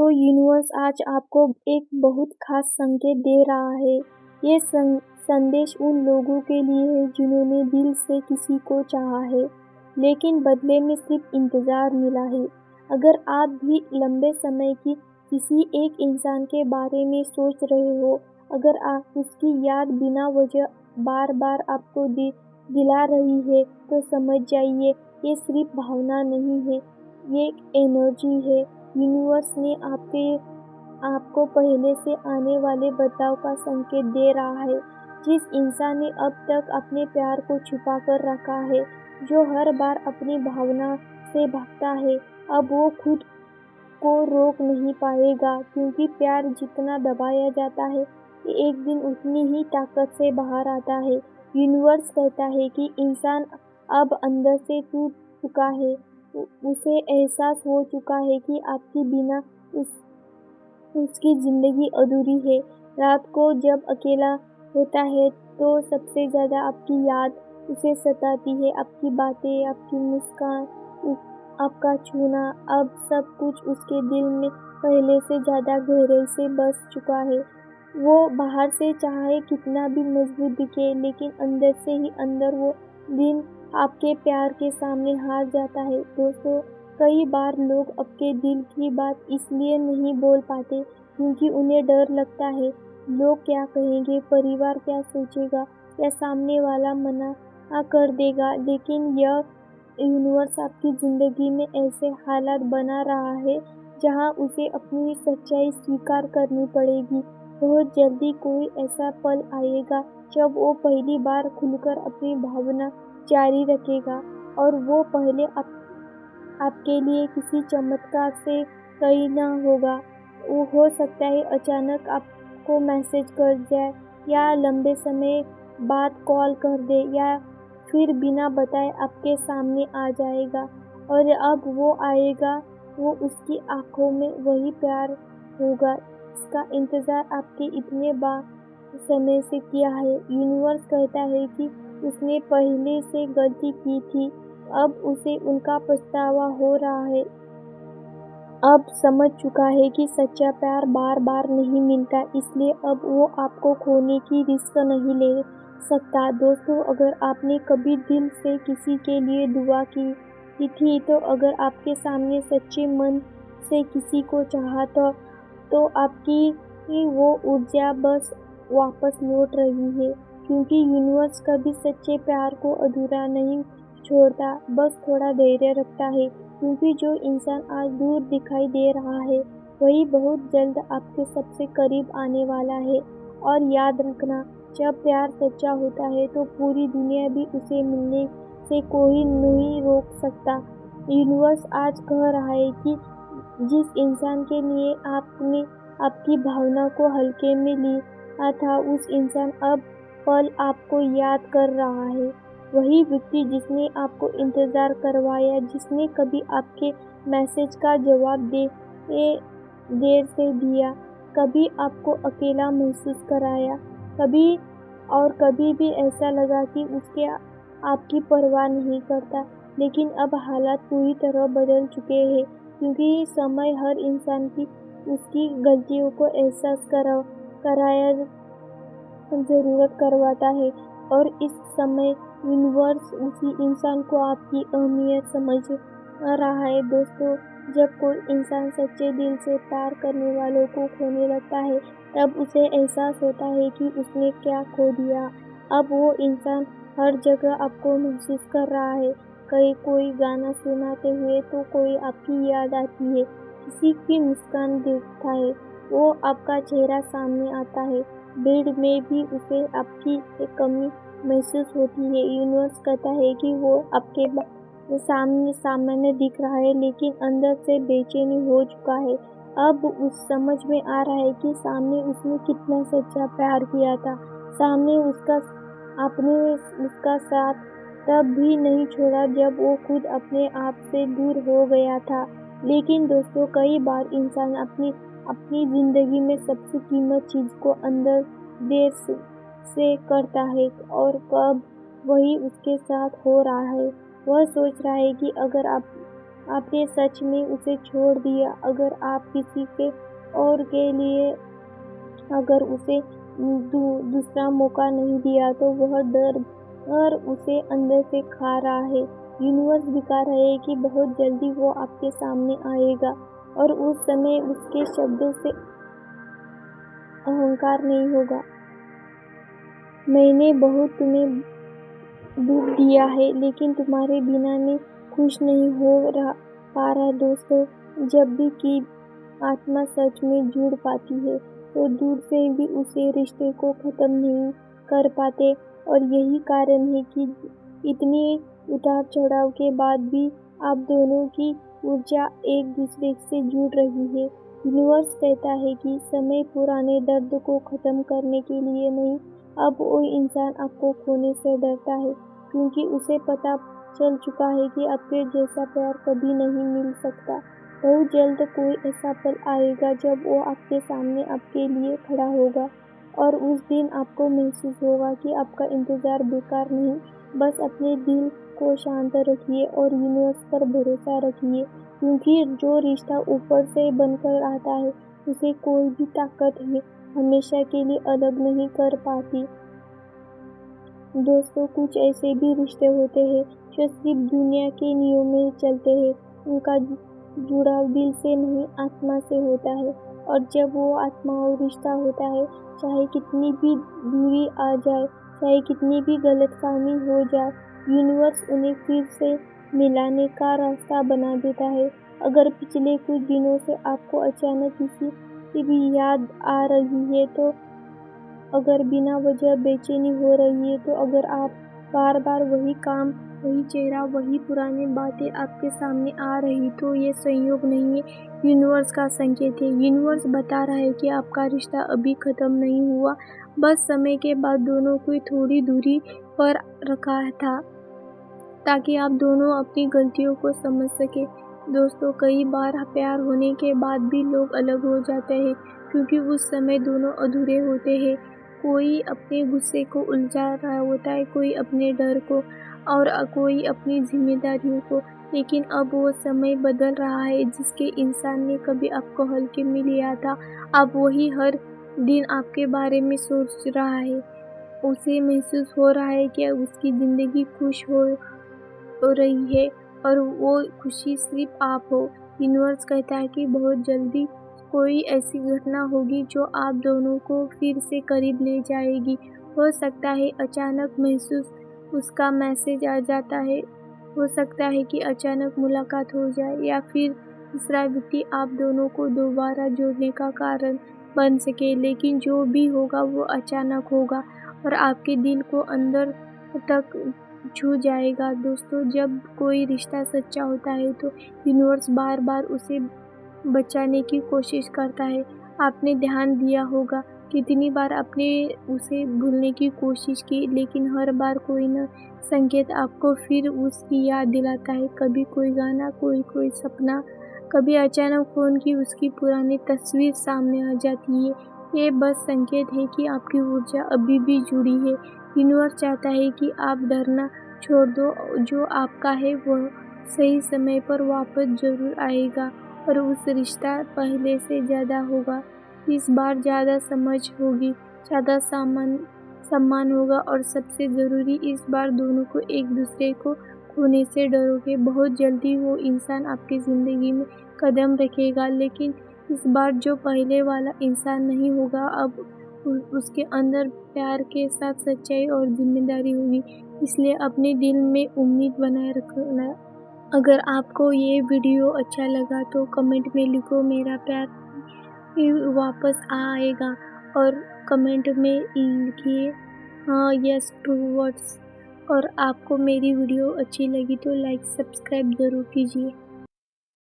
दोस्तों, यूनिवर्स आज आपको एक बहुत खास संकेत दे रहा है। ये संदेश उन लोगों के लिए है जिन्होंने दिल से किसी को चाहा है, लेकिन बदले में सिर्फ इंतज़ार मिला है। अगर आप भी लंबे समय की किसी एक इंसान के बारे में सोच रहे हो, अगर आप उसकी याद बिना वजह बार बार आपको दिला रही है, तो समझ जाइए ये सिर्फ भावना नहीं है, ये एक एनर्जी है। यूनिवर्स ने आपको पहले से आने वाले बदलाव का संकेत दे रहा है। जिस इंसान ने अब तक अपने प्यार को छुपा कर रखा है, जो हर बार अपनी भावना से भागता है, अब वो खुद को रोक नहीं पाएगा, क्योंकि प्यार जितना दबाया जाता है, एक दिन उतनी ही ताकत से बाहर आता है। यूनिवर्स कहता है कि इंसान अब अंदर से टूट चुका है, उसे एहसास हो चुका है कि आपके बिना उसकी ज़िंदगी अधूरी है। रात को जब अकेला होता है तो सबसे ज़्यादा आपकी याद उसे सताती है। आपकी बातें, आपकी मुस्कान, आपका छूना, अब सब कुछ उसके दिल में पहले से ज़्यादा गहराई से बस चुका है। वो बाहर से चाहे कितना भी मजबूत दिखे, लेकिन अंदर से ही अंदर वो दिन आपके प्यार के सामने हार जाता है। दोस्तों, कई बार लोग अपने दिल की बात इसलिए नहीं बोल पाते क्योंकि उन्हें डर लगता है, लोग क्या कहेंगे, परिवार क्या सोचेगा, या सामने वाला मना कर देगा। लेकिन यह यूनिवर्स आपकी ज़िंदगी में ऐसे हालात बना रहा है जहां उसे अपनी सच्चाई स्वीकार करनी पड़ेगी। बहुत जल्दी कोई ऐसा पल आएगा जब वो पहली बार खुलकर अपनी भावना जारी रखेगा, और वो पहले आपके लिए किसी चमत्कार से कहीं ना होगा। वो हो सकता है अचानक आपको मैसेज कर जाए, या लंबे समय बाद कॉल कर दे, या फिर बिना बताए आपके सामने आ जाएगा। और अब वो आएगा, वो उसकी आंखों में वही प्यार होगा इसका इंतज़ार आपके इतने समय से किया है। यूनिवर्स कहता है कि उसने पहले से गलती की थी, अब उसे उनका पछतावा हो रहा है। अब समझ चुका है कि सच्चा प्यार बार बार नहीं मिलता, इसलिए अब वो आपको खोने की रिस्क नहीं ले सकता। दोस्तों, अगर आपने कभी दिल से किसी के लिए दुआ की थी, तो अगर आपके सामने सच्चे मन से किसी को चाहा तो आपकी वो ऊर्जा बस वापस लौट रही है, क्योंकि यूनिवर्स कभी सच्चे प्यार को अधूरा नहीं छोड़ता, बस थोड़ा धैर्य रखता है। क्योंकि जो इंसान आज दूर दिखाई दे रहा है, वही बहुत जल्द आपके सबसे करीब आने वाला है। और याद रखना, जब प्यार सच्चा होता है तो पूरी दुनिया भी उसे मिलने से कोई नहीं रोक सकता। यूनिवर्स आज कह रहा है कि जिस इंसान के लिए आपने आपकी भावना को हल्के में लिया था, उस इंसान अब पल आपको याद कर रहा है। वही व्यक्ति जिसने आपको इंतज़ार करवाया, जिसने कभी आपके मैसेज का जवाब देर से दिया, कभी आपको अकेला महसूस कराया, कभी भी ऐसा लगा कि उसके आपकी परवाह नहीं करता। लेकिन अब हालात पूरी तरह बदल चुके हैं, क्योंकि समय हर इंसान की उसकी गलतियों को एहसास कराया ज़रूरत करवाता है। और इस समय यूनिवर्स उसी इंसान को आपकी अहमियत समझ रहा है। दोस्तों, जब कोई इंसान सच्चे दिल से प्यार करने वालों को खोने लगता है, तब उसे एहसास होता है कि उसने क्या खो दिया। अब वो इंसान हर जगह आपको महसूस कर रहा है, कहीं कोई गाना सुनाते हुए तो कोई आपकी याद आती है, किसी की मुस्कान देखता है, वो आपका चेहरा सामने आता है, भीड़ में भी उसे आपकी एक कमी महसूस होती है। यूनिवर्स कहता है कि वो आपके सामने सामान्य दिख रहा है, लेकिन अंदर से बेचैनी हो चुका है। अब उस समझ में आ रहा है कि सामने उसने कितना सच्चा प्यार किया था, सामने आपने उसका साथ तब भी नहीं छोड़ा जब वो खुद अपने आप से दूर हो गया था। लेकिन दोस्तों, कई बार इंसान अपनी ज़िंदगी में सबसे कीमती चीज़ को अंदर देर से करता है, और कब वही उसके साथ हो रहा है। वह सोच रहा है कि अगर आपने सच में उसे छोड़ दिया। अगर आप किसी के और के लिए अगर उसे दूसरा मौका नहीं दिया तो वह डर और उसे अंदर से खा रहा है। यूनिवर्स दिखा रहा है कि बहुत जल्दी वो आपके सामने आएगा और उस समय उसके शब्दों से अहंकार नहीं होगा। मैंने बहुत तुम्हें दुख दिया है, लेकिन तुम्हारे बिना मैं खुश नहीं पा रहा दोस्तों। जब भी की आत्मा सच में जुड़ पाती है तो दूर से भी उसे रिश्ते को ख़त्म नहीं कर पाते, और यही कारण है कि इतनी उतार चढ़ाव के बाद भी आप दोनों की ऊर्जा एक दूसरे से जुड़ रही है। यूनिवर्स कहता है कि समय पुराने दर्द को ख़त्म करने के लिए नहीं, अब वो इंसान आपको खोने से डरता है, क्योंकि उसे पता चल चुका है कि आपके जैसा प्यार कभी नहीं मिल सकता। बहुत जल्द कोई ऐसा पल आएगा जब वो आपके सामने आपके लिए खड़ा होगा, और उस दिन आपको महसूस होगा कि आपका इंतज़ार बेकार नहीं। बस अपने दिल को शांत रखिए और यूनिवर्स पर भरोसा रखिए, क्योंकि जो रिश्ता ऊपर से बनकर आता है उसे कोई भी ताकत है हमेशा के लिए अलग नहीं कर पाती। दोस्तों, कुछ ऐसे भी रिश्ते होते हैं जो सिर्फ दुनिया के नियमों में चलते हैं। उनका जुड़ाव दिल से नहीं, आत्मा से होता है, और जब वो आत्मा और रिश्ता होता है, चाहे कितनी भी दूरी आ जाए, चाहे कितनी भी गलतफहमी हो जाए, यूनिवर्स उन्हें फिर से मिलाने का रास्ता बना देता है। अगर पिछले कुछ दिनों से आपको अचानक किसी की भी याद आ रही है, तो अगर बिना वजह बेचैनी हो रही है, तो अगर आप बार बार वही काम, वही चेहरा, वही पुरानी बातें आपके सामने आ रही, तो ये संयोग नहीं है, यूनिवर्स का संकेत है। यूनिवर्स बता रहा है कि आपका रिश्ता अभी ख़त्म नहीं हुआ, बस समय के बाद दोनों को थोड़ी दूरी पर रखा था, ताकि आप दोनों अपनी गलतियों को समझ सके। दोस्तों, कई बार प्यार होने के बाद भी लोग अलग हो जाते हैं, क्योंकि उस समय दोनों अधूरे होते हैं। कोई अपने गुस्से को उलझा रहा होता है, कोई अपने डर को, और कोई अपनी जिम्मेदारियों को। लेकिन अब वो समय बदल रहा है जिसके इंसान ने कभी आपको हल्के में लिया था, अब वही हर दिन आपके बारे में सोच रहा है। उसे महसूस हो रहा है कि उसकी ज़िंदगी खुश हो रही है, और वो खुशी सिर्फ आप हो। यूनिवर्स कहता है कि बहुत जल्दी कोई ऐसी घटना होगी जो आप दोनों को फिर से करीब ले जाएगी। हो सकता है अचानक महसूस उसका मैसेज आ जाता है, हो सकता है कि अचानक मुलाकात हो जाए, या फिर तीसरा व्यक्ति आप दोनों को दोबारा जोड़ने का कारण बन सके। लेकिन जो भी होगा वो अचानक होगा और आपके दिल को अंदर तक छू जाएगा। दोस्तों, जब कोई रिश्ता सच्चा होता है तो यूनिवर्स बार बार उसे बचाने की कोशिश करता है। आपने ध्यान दिया होगा कितनी बार आपने उसे भूलने की कोशिश की, लेकिन हर बार कोई न संकेत आपको फिर उसकी याद दिलाता है। कभी कोई गाना, कोई सपना, कभी अचानक फ़ोन की उसकी पुरानी तस्वीर सामने आ जाती है। ये बस संकेत है कि आपकी ऊर्जा अभी भी जुड़ी है। यूनिवर्स चाहता है कि आप डरना छोड़ दो, जो आपका है वह सही समय पर वापस ज़रूर आएगा, और उस रिश्ता पहले से ज़्यादा होगा। इस बार ज़्यादा समझ होगी, ज़्यादा सम्मान होगा, और सबसे ज़रूरी, इस बार दोनों को एक दूसरे को खोने से डरोगे। बहुत जल्दी वो इंसान आपकी ज़िंदगी में कदम रखेगा, लेकिन इस बार जो पहले वाला इंसान नहीं होगा, अब उसके अंदर प्यार के साथ सच्चाई और जिम्मेदारी होगी। इसलिए अपने दिल में उम्मीद बनाए रखना। अगर आपको ये वीडियो अच्छा लगा तो कमेंट में लिखो मेरा प्यार वापस आएगा, और कमेंट में लिखिए हाँ, यस, टू वर्ड्स। और आपको मेरी वीडियो अच्छी लगी तो लाइक सब्सक्राइब ज़रूर कीजिए।